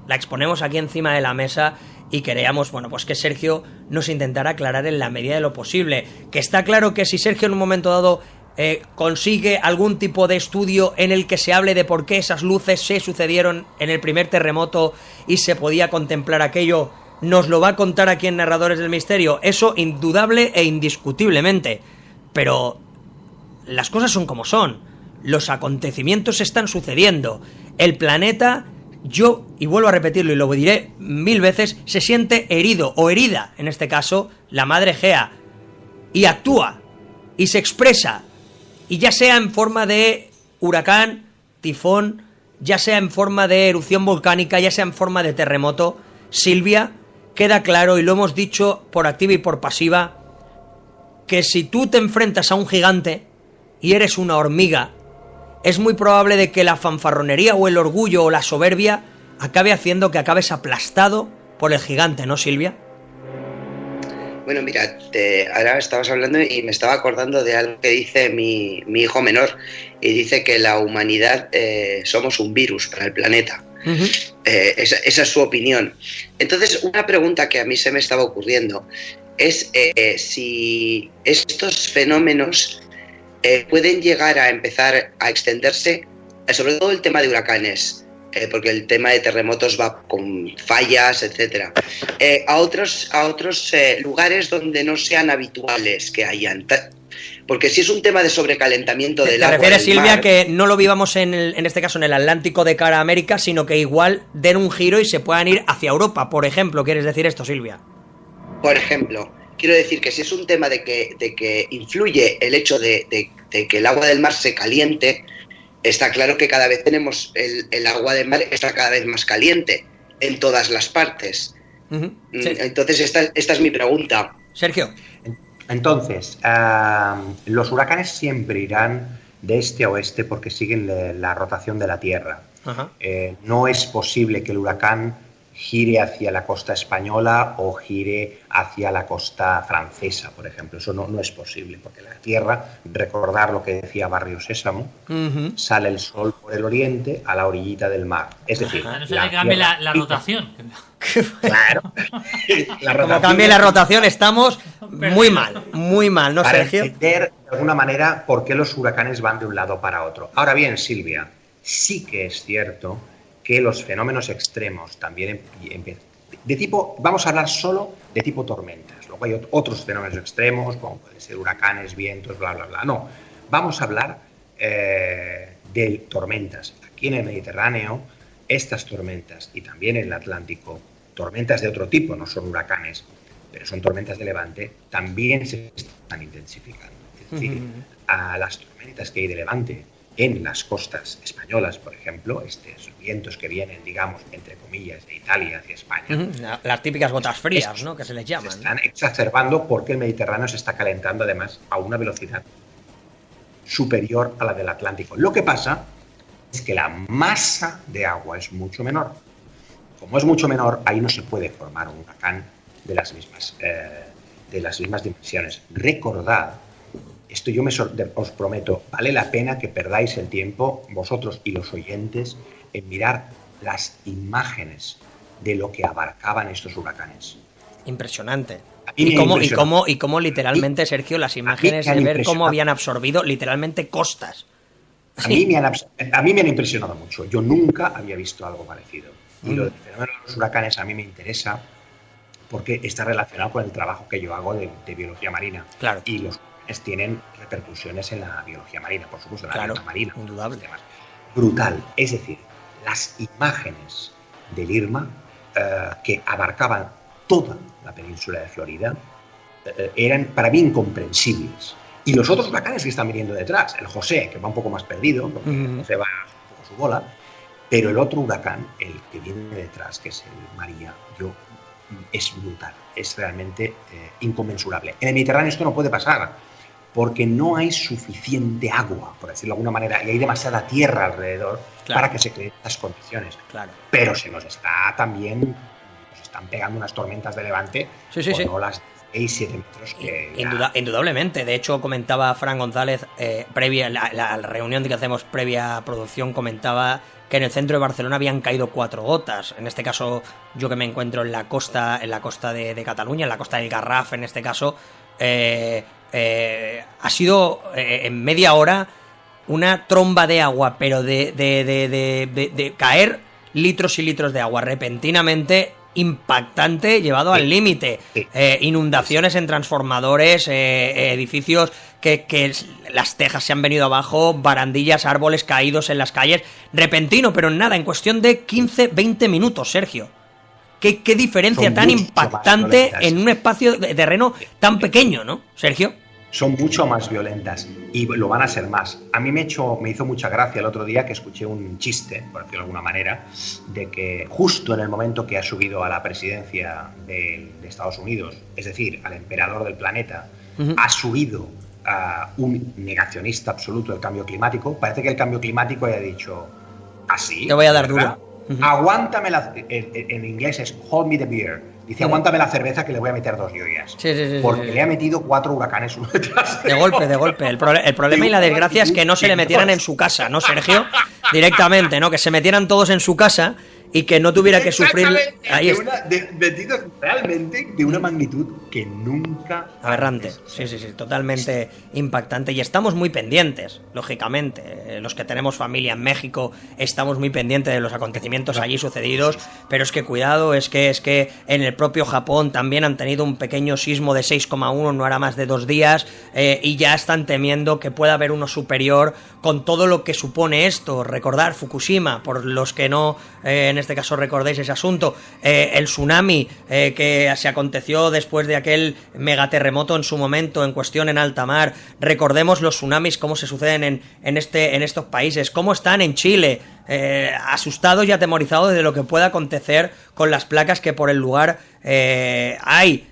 la exponemos aquí encima de la mesa y queríamos, bueno, pues que Sergio nos intentara aclarar en la medida de lo posible. Que está claro que si Sergio en un momento dado consigue algún tipo de estudio en el que se hable de por qué esas luces se sucedieron en el primer terremoto y se podía contemplar aquello, nos lo va a contar aquí en Narradores del Misterio. Eso indudable e indiscutiblemente. Pero las cosas son como son. Los acontecimientos están sucediendo. El planeta, yo, y vuelvo a repetirlo y lo diré 1000 veces, se siente herido o herida, en este caso, la madre Gea. Y actúa. Y se expresa. Y ya sea en forma de huracán, tifón, ya sea en forma de erupción volcánica, ya sea en forma de terremoto, Silvia, queda claro, y lo hemos dicho por activa y por pasiva, que si tú te enfrentas a un gigante y eres una hormiga, es muy probable de que la fanfarronería o el orgullo o la soberbia acabe haciendo que acabes aplastado por el gigante, ¿no, Silvia? Bueno, mira, ahora estabas hablando y me estaba acordando de algo que dice mi hijo menor, y dice que la humanidad somos un virus para el planeta. Uh-huh. Esa es su opinión. Entonces, una pregunta que a mí se me estaba ocurriendo es si estos fenómenos pueden llegar a empezar a extenderse, sobre todo el tema de huracanes, porque el tema de terremotos va con fallas, etcétera, a otros lugares donde no sean habituales que hayan. Porque si es un tema de sobrecalentamiento del agua. ¿Te refieres, Silvia, que no lo vivamos en este caso en el Atlántico de cara a América, sino que igual den un giro y se puedan ir hacia Europa, por ejemplo? ¿Quieres decir esto, Silvia? Por ejemplo, quiero decir que si es un tema de que influye el hecho de que el agua del mar se caliente, está claro que cada vez tenemos el agua del mar está cada vez más caliente en todas las partes. Uh-huh. Sí. Entonces esta es mi pregunta. Sergio. Entonces, los huracanes siempre irán de este a oeste porque siguen la rotación de la Tierra. Uh-huh. No es posible que el huracán gire hacia la costa española o gire hacia la costa francesa, por ejemplo. Eso no es posible, porque la Tierra, recordar lo que decía Barrio Sésamo, uh-huh, sale el sol por el oriente a la orillita del mar. Es decir, no se le cambie la rotación. Claro. Como cambie la rotación estamos muy mal, ¿no, para Sergio? Entender de alguna manera por qué los huracanes van de un lado para otro. Ahora bien, Silvia, sí que es cierto que los fenómenos extremos también de tipo, vamos a hablar solo de tipo tormentas. Luego hay otros fenómenos extremos, como pueden ser huracanes, vientos, bla, bla, bla. No, vamos a hablar de tormentas. Aquí en el Mediterráneo, estas tormentas, y también en el Atlántico, tormentas de otro tipo, no son huracanes, pero son tormentas de levante, también se están intensificando. Es decir, a las tormentas que hay de levante en las costas españolas, por ejemplo, estos vientos que vienen, digamos, entre comillas, de Italia hacia España. Las típicas gotas frías, ¿no?, que se les llaman. Se están exacerbando porque el Mediterráneo se está calentando, además, a una velocidad superior a la del Atlántico. Lo que pasa es que la masa de agua es mucho menor. Como es mucho menor, ahí no se puede formar un huracán de las mismas dimensiones. Recordad, esto yo os prometo, vale la pena que perdáis el tiempo, vosotros y los oyentes, en mirar las imágenes de lo que abarcaban estos huracanes. Impresionante. Y cómo literalmente, Sergio, las imágenes de ver cómo habían absorbido literalmente costas. A mí me han impresionado mucho. Yo nunca había visto algo parecido. Y lo del fenómeno de los huracanes a mí me interesa porque está relacionado con el trabajo que yo hago de biología marina. Claro. Y los huracanes tienen repercusiones en la biología marina, por supuesto, en la vida marina. Indudable. Brutal. Es decir, las imágenes del Irma, que abarcaban toda la península de Florida, eran para mí incomprensibles. Y los otros huracanes que están viniendo detrás, el José, que va un poco más perdido, porque el José va un poco a su bola, pero el otro huracán, el que viene detrás, que es el María, es brutal, es realmente inconmensurable. En el Mediterráneo esto no puede pasar, porque no hay suficiente agua, por decirlo de alguna manera, y hay demasiada tierra alrededor para que se creen estas condiciones. Claro. Pero se nos están pegando unas tormentas de levante, no las 6, 7 metros que Indudablemente. De hecho, comentaba Fran González, previa la reunión que hacemos previa a producción, comentaba que en el centro de Barcelona habían caído 4 gotas. En este caso, yo que me encuentro en la costa de Cataluña, en la costa del Garraf, en este caso, ha sido en media hora una tromba de agua, pero de caer litros y litros de agua repentinamente, impactante, llevado al límite. Inundaciones en transformadores, edificios que las tejas se han venido abajo, barandillas, árboles caídos en las calles. Repentino, pero nada, en cuestión de 15-20 minutos, Sergio. ¿Qué diferencia tan impactante en un espacio de terreno tan pequeño, ¿no, Sergio? Son mucho más violentas y lo van a ser más. A mí me hizo mucha gracia el otro día que escuché un chiste, por decirlo de alguna manera, de que justo en el momento que ha subido a la presidencia de Estados Unidos, es decir, al emperador del planeta, ha subido a un negacionista absoluto del cambio climático. Parece que el cambio climático haya dicho así. Te voy a dar duro. Aguántame en inglés es hold me the beer. Dice, aguántame la cerveza que le voy a meter 2 joyas. Sí, porque le ha metido 4 huracanes uno detrás de golpe. El problema y la desgracia es que no se le metieran en su casa, ¿no, Sergio? Directamente, ¿no? Que se metieran todos en su casa y que no tuviera que sufrir. Ahí metidos realmente de una magnitud que nunca. Aberrante. Sí, totalmente impactante. Y estamos muy pendientes, lógicamente. Los que tenemos familia en México estamos muy pendientes de los acontecimientos allí sucedidos. Pero es que cuidado, es que en el propio Japón también han tenido un pequeño sismo de 6,1, no hará más de 2 días, y ya están temiendo que pueda haber uno superior con todo lo que supone esto. Recordar Fukushima, por los que no en este caso recordéis ese asunto, el tsunami que se aconteció después de aquel megaterremoto en su momento en cuestión en alta mar. Recordemos los tsunamis, cómo se suceden en estos países, cómo están en Chile, asustados y atemorizados de lo que pueda acontecer con las placas que por el lugar hay,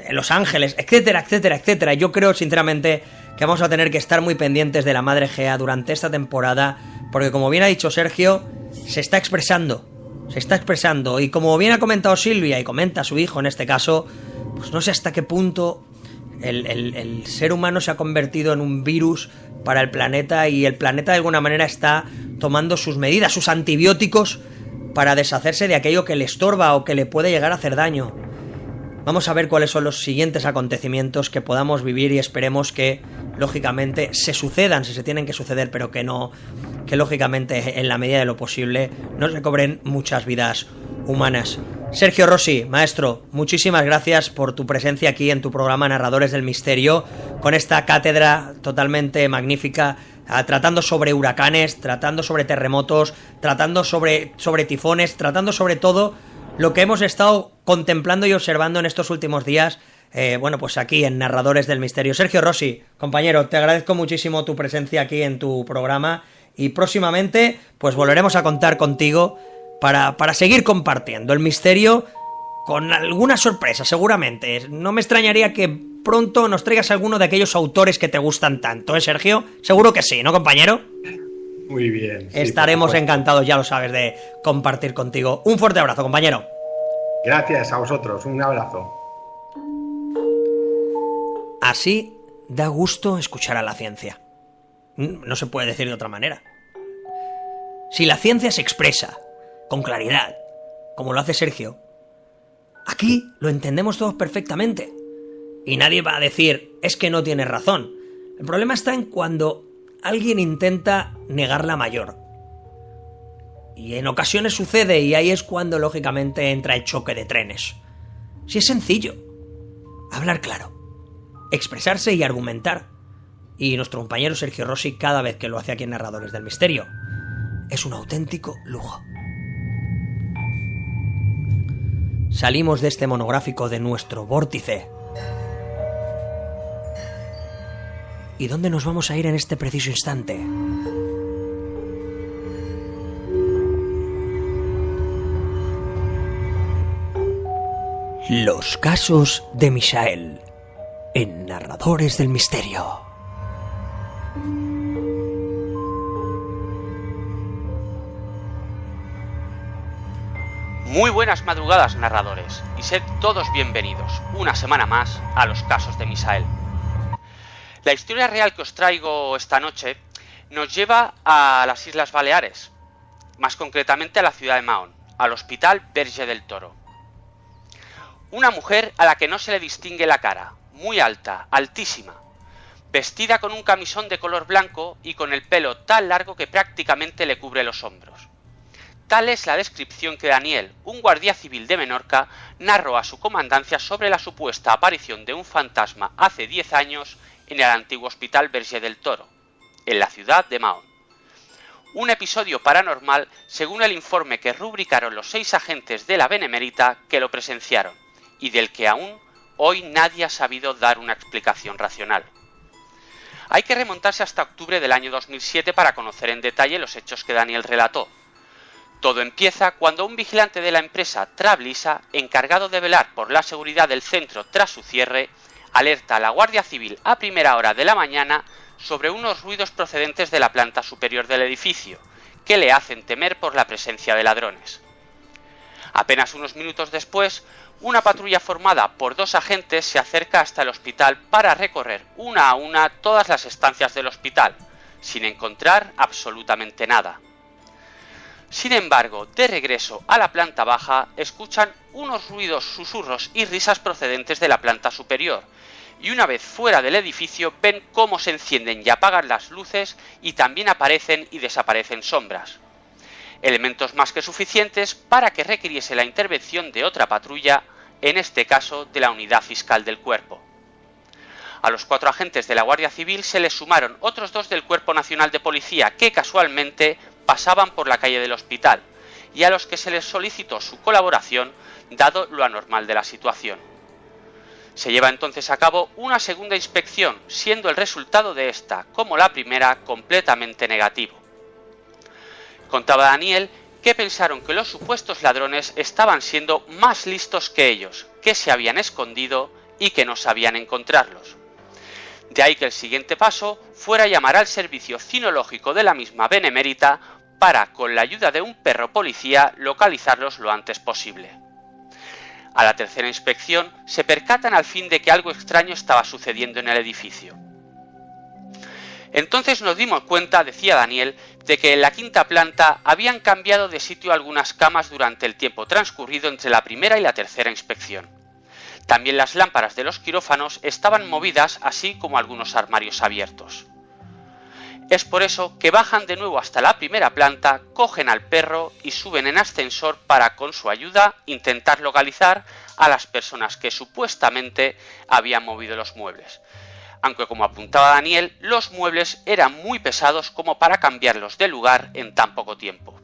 en Los Ángeles, etcétera, etcétera, etcétera. Yo creo sinceramente que vamos a tener que estar muy pendientes de la Madre Gea durante esta temporada, porque como bien ha dicho Sergio, se está expresando, y como bien ha comentado Silvia y comenta su hijo en este caso, pues no sé hasta qué punto el ser humano se ha convertido en un virus para el planeta, y el planeta de alguna manera está tomando sus medidas, sus antibióticos, para deshacerse de aquello que le estorba o que le puede llegar a hacer daño. Vamos a ver cuáles son los siguientes acontecimientos que podamos vivir, y esperemos que, lógicamente, se sucedan, si se tienen que suceder, pero que no, que lógicamente, en la medida de lo posible, no se cobren muchas vidas humanas. Sergio Rossi, maestro, muchísimas gracias por tu presencia aquí en tu programa Narradores del Misterio, con esta cátedra totalmente magnífica, tratando sobre huracanes, tratando sobre terremotos, tratando sobre tifones, tratando sobre todo lo que hemos estado contemplando y observando en estos últimos días, bueno, pues aquí en Narradores del Misterio. Sergio Rossi, compañero, te agradezco muchísimo tu presencia aquí en tu programa, y próximamente pues volveremos a contar contigo para seguir compartiendo el misterio con alguna sorpresa, seguramente. No me extrañaría que pronto nos traigas alguno de aquellos autores que te gustan tanto, ¿eh, Sergio? Seguro que sí, ¿no, compañero? Muy bien. Sí, estaremos encantados, ya lo sabes, de compartir contigo. Un fuerte abrazo, compañero. Gracias a vosotros, un abrazo. Así da gusto escuchar a la ciencia. No se puede decir de otra manera. Si la ciencia se expresa con claridad, como lo hace Sergio, aquí lo entendemos todos perfectamente. Y nadie va a decir, es que no tienes razón. El problema está en cuando alguien intenta negar la mayor. Y en ocasiones sucede, y ahí es cuando lógicamente entra el choque de trenes. Si es sencillo, hablar claro, expresarse y argumentar. Y nuestro compañero Sergio Rossi, cada vez que lo hace aquí en Narradores del Misterio, es un auténtico lujo. Salimos de este monográfico de nuestro vórtice. ¿Y dónde nos vamos a ir en este preciso instante? Los casos de Michael en Narradores del Misterio. Muy buenas madrugadas, narradores, y sed todos bienvenidos, una semana más, a los casos de Misael. La historia real que os traigo esta noche nos lleva a las Islas Baleares, más concretamente a la ciudad de Mahón, al Hospital Verge del Toro. Una mujer a la que no se le distingue la cara, muy alta, altísima, vestida con un camisón de color blanco y con el pelo tan largo que prácticamente le cubre los hombros. Tal es la descripción que Daniel, un guardia civil de Menorca, narró a su comandancia sobre la supuesta aparición de un fantasma hace 10 años en el antiguo Hospital Verge del Toro, en la ciudad de Mahón. Un episodio paranormal según el informe que rubricaron los 6 agentes de la Benemérita que lo presenciaron, y del que aún hoy nadie ha sabido dar una explicación racional. Hay que remontarse hasta octubre del año 2007 para conocer en detalle los hechos que Daniel relató. Todo empieza cuando un vigilante de la empresa Trablisa, encargado de velar por la seguridad del centro tras su cierre, alerta a la Guardia Civil a primera hora de la mañana sobre unos ruidos procedentes de la planta superior del edificio, que le hacen temer por la presencia de ladrones. Apenas unos minutos después, una patrulla formada por 2 agentes se acerca hasta el hospital para recorrer una a una todas las estancias del hospital, sin encontrar absolutamente nada. Sin embargo, de regreso a la planta baja, escuchan unos ruidos, susurros y risas procedentes de la planta superior, y una vez fuera del edificio ven cómo se encienden y apagan las luces y también aparecen y desaparecen sombras. Elementos más que suficientes para que requiriese la intervención de otra patrulla, en este caso de la Unidad Fiscal del Cuerpo. A los 4 agentes de la Guardia Civil se les sumaron otros 2 del Cuerpo Nacional de Policía que casualmente pasaban por la calle del hospital y a los que se les solicitó su colaboración dado lo anormal de la situación. Se lleva entonces a cabo una segunda inspección, siendo el resultado de esta, como la primera, completamente negativo. Contaba Daniel que pensaron que los supuestos ladrones estaban siendo más listos que ellos, que se habían escondido y que no sabían encontrarlos. De ahí que el siguiente paso fuera llamar al servicio cinológico de la misma Benemérita para, con la ayuda de un perro policía, localizarlos lo antes posible. A la tercera inspección se percatan al fin de que algo extraño estaba sucediendo en el edificio. Entonces nos dimos cuenta, decía Daniel, de que en la 5ª planta habían cambiado de sitio algunas camas durante el tiempo transcurrido entre la primera y la tercera inspección. También las lámparas de los quirófanos estaban movidas, así como algunos armarios abiertos. Es por eso que bajan de nuevo hasta la primera planta, cogen al perro y suben en ascensor para, con su ayuda, intentar localizar a las personas que supuestamente habían movido los muebles. Aunque, como apuntaba Daniel, los muebles eran muy pesados como para cambiarlos de lugar en tan poco tiempo.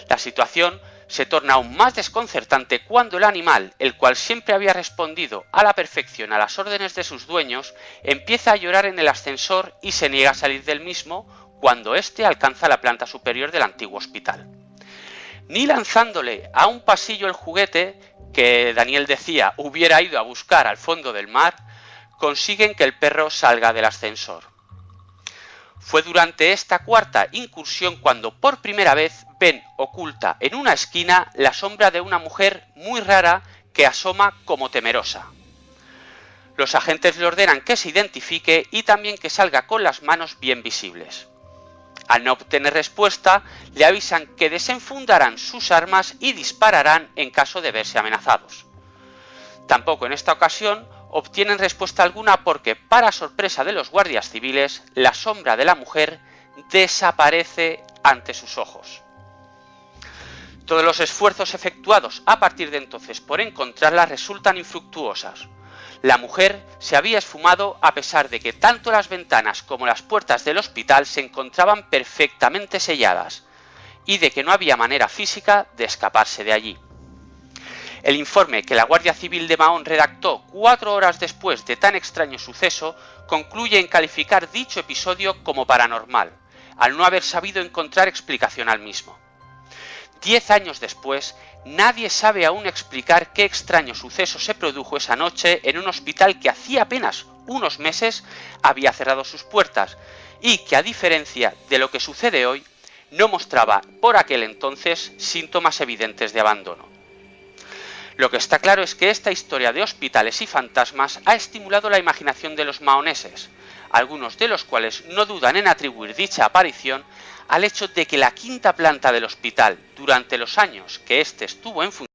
La situación se torna aún más desconcertante cuando el animal, el cual siempre había respondido a la perfección a las órdenes de sus dueños, empieza a llorar en el ascensor y se niega a salir del mismo cuando éste alcanza la planta superior del antiguo hospital. Ni lanzándole a un pasillo el juguete, que Daniel decía hubiera ido a buscar al fondo del mar, consiguen que el perro salga del ascensor. Fue durante esta 4ª incursión cuando por primera vez ven oculta en una esquina la sombra de una mujer muy rara que asoma como temerosa. Los agentes le ordenan que se identifique y también que salga con las manos bien visibles. Al no obtener respuesta, le avisan que desenfundarán sus armas y dispararán en caso de verse amenazados. Tampoco en esta ocasión obtienen respuesta alguna porque, para sorpresa de los guardias civiles, la sombra de la mujer desaparece ante sus ojos. Todos los esfuerzos efectuados a partir de entonces por encontrarla resultan infructuosos. La mujer se había esfumado a pesar de que tanto las ventanas como las puertas del hospital se encontraban perfectamente selladas y de que no había manera física de escaparse de allí. El informe que la Guardia Civil de Mahón redactó 4 horas después de tan extraño suceso concluye en calificar dicho episodio como paranormal, al no haber sabido encontrar explicación al mismo. 10 años después, nadie sabe aún explicar qué extraño suceso se produjo esa noche en un hospital que hacía apenas unos meses había cerrado sus puertas y que, a diferencia de lo que sucede hoy, no mostraba por aquel entonces síntomas evidentes de abandono. Lo que está claro es que esta historia de hospitales y fantasmas ha estimulado la imaginación de los mahoneses, algunos de los cuales no dudan en atribuir dicha aparición al hecho de que la quinta planta del hospital, durante los años que éste estuvo en función,